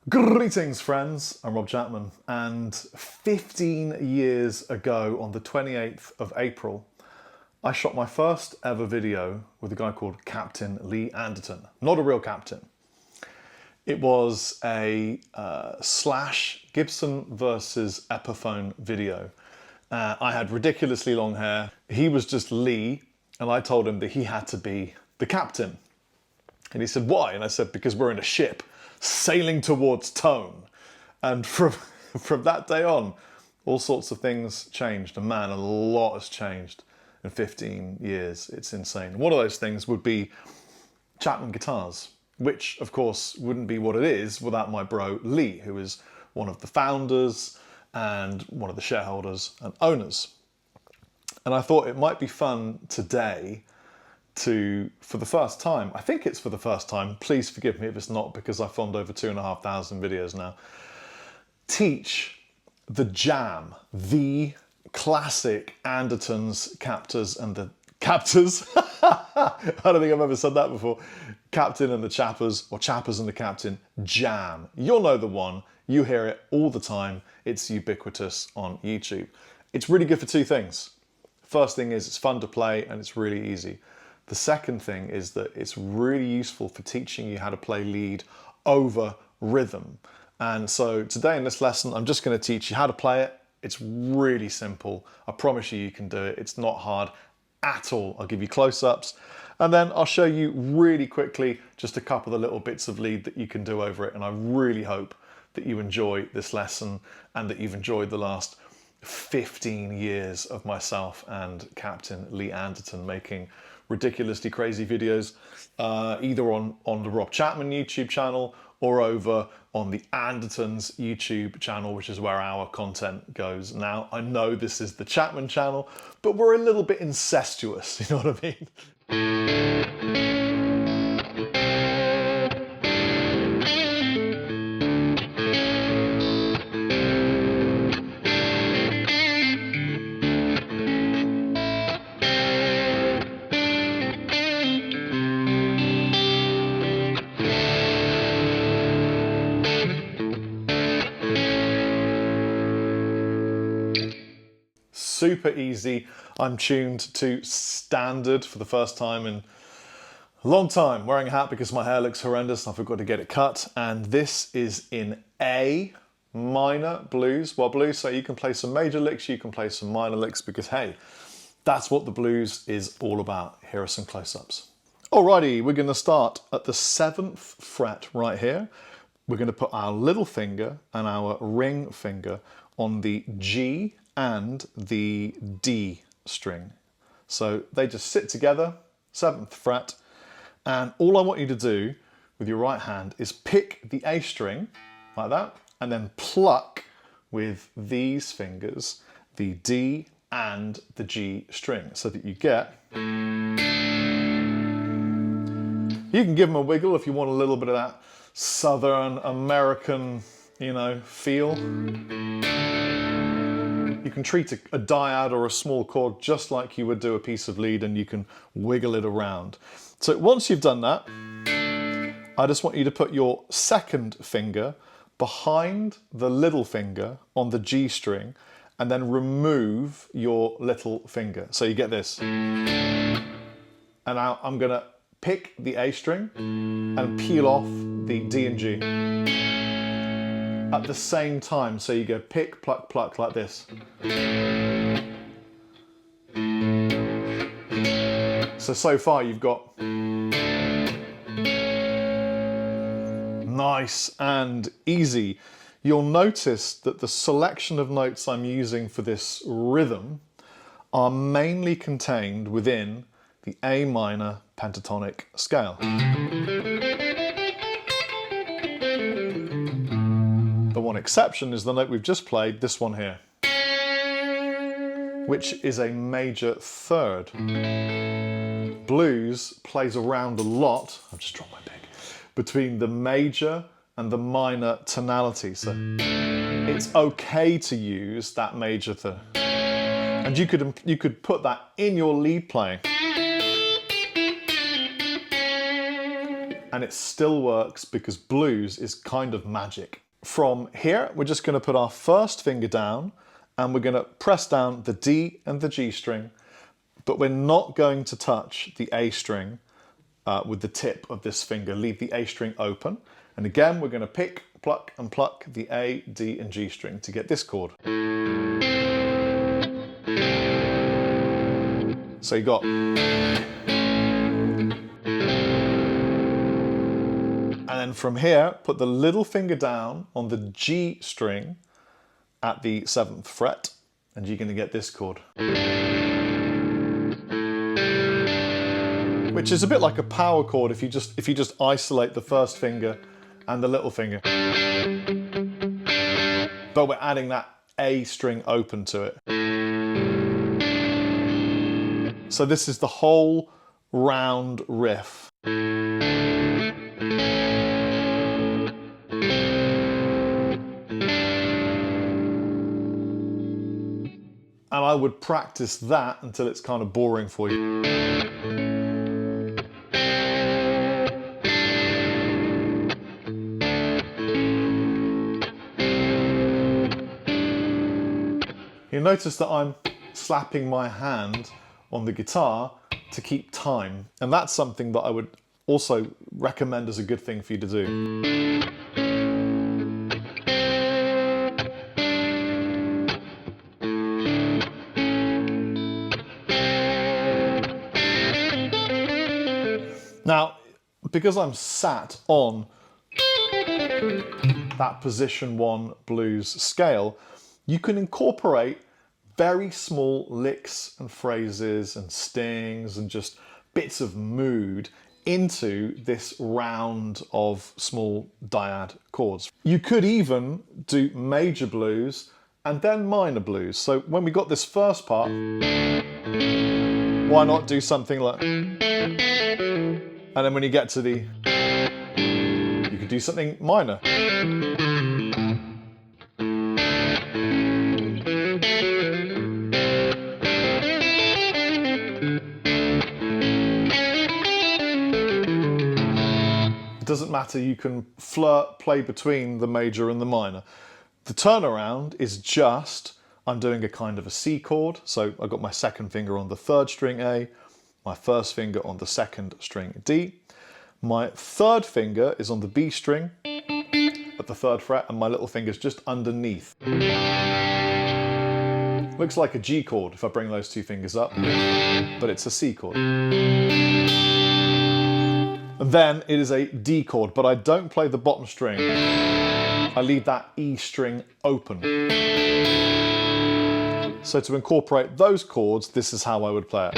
Greetings friends, I'm Rob Chapman, and 15 years ago on the 28th of April I shot my first ever video with a guy called Captain Lee Anderton. Not a real captain. It was a Slash Gibson versus Epiphone video. I had ridiculously long hair, he was just Lee, and I told him that he had to be the captain. And he said, why? And I said, because we're in a ship sailing towards Tone. And from that day on, all sorts of things changed. And man, a lot has changed in 15 years. It's insane. One of those things would be Chapman Guitars, which of course wouldn't be what it is without my bro Lee, who is one of the founders and one of the shareholders and owners. And I thought it might be fun today to, for the first time, I think it's for the first time, please forgive me if it's not because I've filmed over 2,500 videos now, teach the jam, the classic Andertons, Captors and the Captors. I don't think I've ever said that before. Captain and the Chappers, or Chappers and the Captain, jam. You'll know the one, you hear it all the time, it's ubiquitous on YouTube. It's really good for two things. First thing is it's fun to play and it's really easy. The second thing is that it's really useful for teaching you how to play lead over rhythm. And so today in this lesson, I'm just going to teach you how to play it. It's really simple. I promise you, you can do it. It's not hard at all. I'll give you close-ups and then I'll show you really quickly just a couple of the little bits of lead that you can do over it. And I really hope that you enjoy this lesson and that you've enjoyed the last 15 years of myself and Captain Lee Anderton making ridiculously crazy videos, either on the Rob Chapman YouTube channel or over on the Andertons YouTube channel, which is where our content goes. Now, I know this is the Chapman channel, but we're a little bit incestuous, you know what I mean? Super easy. I'm tuned to standard for the first time in a long time. Wearing a hat because my hair looks horrendous and I forgot to get it cut. And this is in A minor blues. Well, blues, so you can play some major licks, you can play some minor licks because hey, that's what the blues is all about. Here are some close-ups. Alrighty, we're going to start at the 7th fret right here. We're going to put our little finger and our ring finger on the G and the D string. So they just sit together, 7th fret, and all I want you to do with your right hand is pick the A string, like that, and then pluck with these fingers the D and the G string, so that you get... You can give them a wiggle if you want a little bit of that Southern American, you know, feel. You can treat a dyad or a small chord just like you would do a piece of lead and you can wiggle it around. So once you've done that, I just want you to put your second finger behind the little finger on the G string and then remove your little finger. So you get this. And now I'm gonna pick the A string and peel off the D and G at the same time. So you go pick, pluck, pluck like this. So far you've got nice and easy. You'll notice that the selection of notes I'm using for this rhythm are mainly contained within the A minor pentatonic scale. The one exception is the note we've just played, this one here, which is a major third. Blues plays around a lot, I've just dropped my pick, between the major and the minor tonality. So it's okay to use that major third. And you could put that in your lead playing. and it still works because blues is kind of magic. From here, we're just going to put our first finger down and we're going to press down the D and the G string, but we're not going to touch the A string with the tip of this finger. Leave the A string open. And again, we're going to pick, pluck and pluck the A, D and G string to get this chord. So you got, and then from here, put the little finger down on the G string at the 7th fret, and you're going to get this chord. Which is a bit like a power chord if you just isolate the first finger and the little finger. But we're adding that A string open to it. So this is the whole round riff. And I would practice that until it's kind of boring for you. You'll notice that I'm slapping my hand on the guitar to keep time. And that's something that I would also recommend as a good thing for you to do. Now, because I'm sat on that position 1 blues scale, you can incorporate very small licks and phrases and stings and just bits of mood into this round of small dyad chords. You could even do major blues and then minor blues. So when we got this first part, why not do something like, and then when you get to the, you could do something minor. It doesn't matter, you can play between the major and the minor. The turnaround is just, I'm doing a kind of a C chord, so I've got my second finger on the 3rd string A, my first finger on the 2nd string D, my 3rd finger is on the B string at the 3rd fret, and my little finger's just underneath. Looks like a G chord if I bring those 2 fingers up, but it's a C chord. And then it is a D chord, but I don't play the bottom string. I leave that E string open. So to incorporate those chords, this is how I would play it.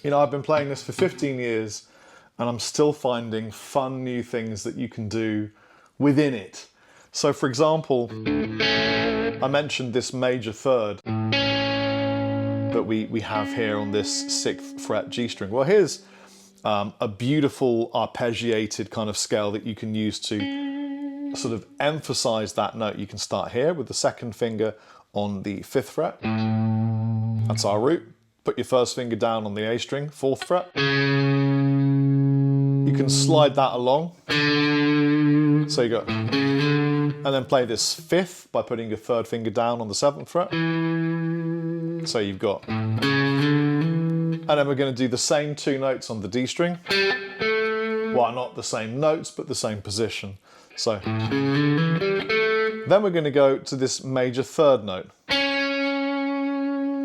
You know, I've been playing this for 15 years and I'm still finding fun new things that you can do within it. So for example, I mentioned this major 3rd that we have here on this 6th fret G string. Well, here's a beautiful arpeggiated kind of scale that you can use to sort of emphasize that note. You can start here with the 2nd finger on the 5th fret. That's our root. Put your 1st finger down on the A string, 4th fret. You can slide that along. So you go, and then play this 5th by putting your 3rd finger down on the 7th fret. So you've got, and then we're going to do the same 2 notes on the D string. Well, not the same notes, but the same position. So then we're going to go to this major 3rd note.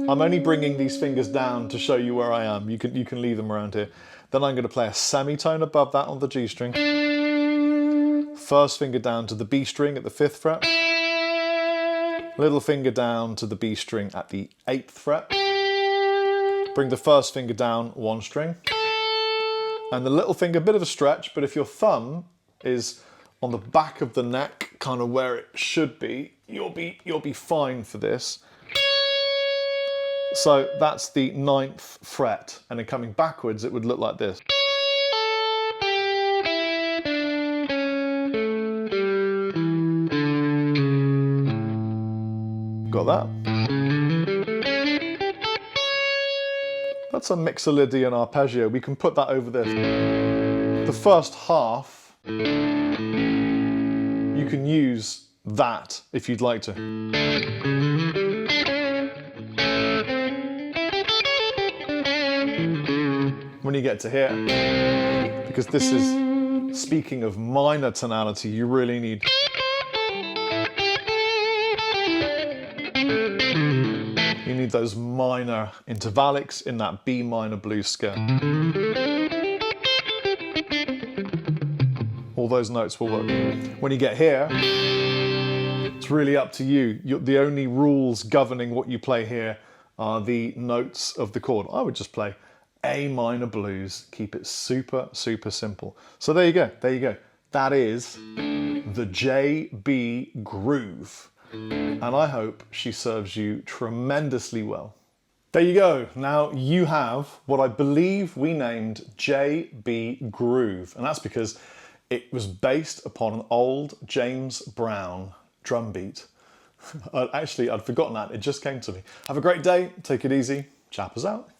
I'm only bringing these fingers down to show you where I am. You can leave them around here. Then I'm going to play a semitone above that on the G string. 1st finger down to the B string at the 5th fret. Little finger down to the B string at the 8th fret. Bring the 1st finger down 1 string. And the little finger, a bit of a stretch, but if your thumb is on the back of the neck, kind of where it should be, you'll be fine for this. So that's the 9th fret, and then coming backwards it would look like this. Got that? That's a Mixolydian arpeggio. We can put that over this. The first half, you can use that if you'd like to. When you get to here, because this is, speaking of minor tonality, you really need. You need those minor intervallics in that B minor blues scale. All those notes will work. When you get here, it's really up to you. The only rules governing what you play here are the notes of the chord. I would just play A minor blues, keep it super, super simple. So there you go, there you go. That is the J-B groove. And I hope she serves you tremendously well. There you go. Now you have what I believe we named J-B groove. And that's because it was based upon an old James Brown drum beat. Actually, I'd forgotten that. It just came to me. Have a great day. Take it easy. Chappers out.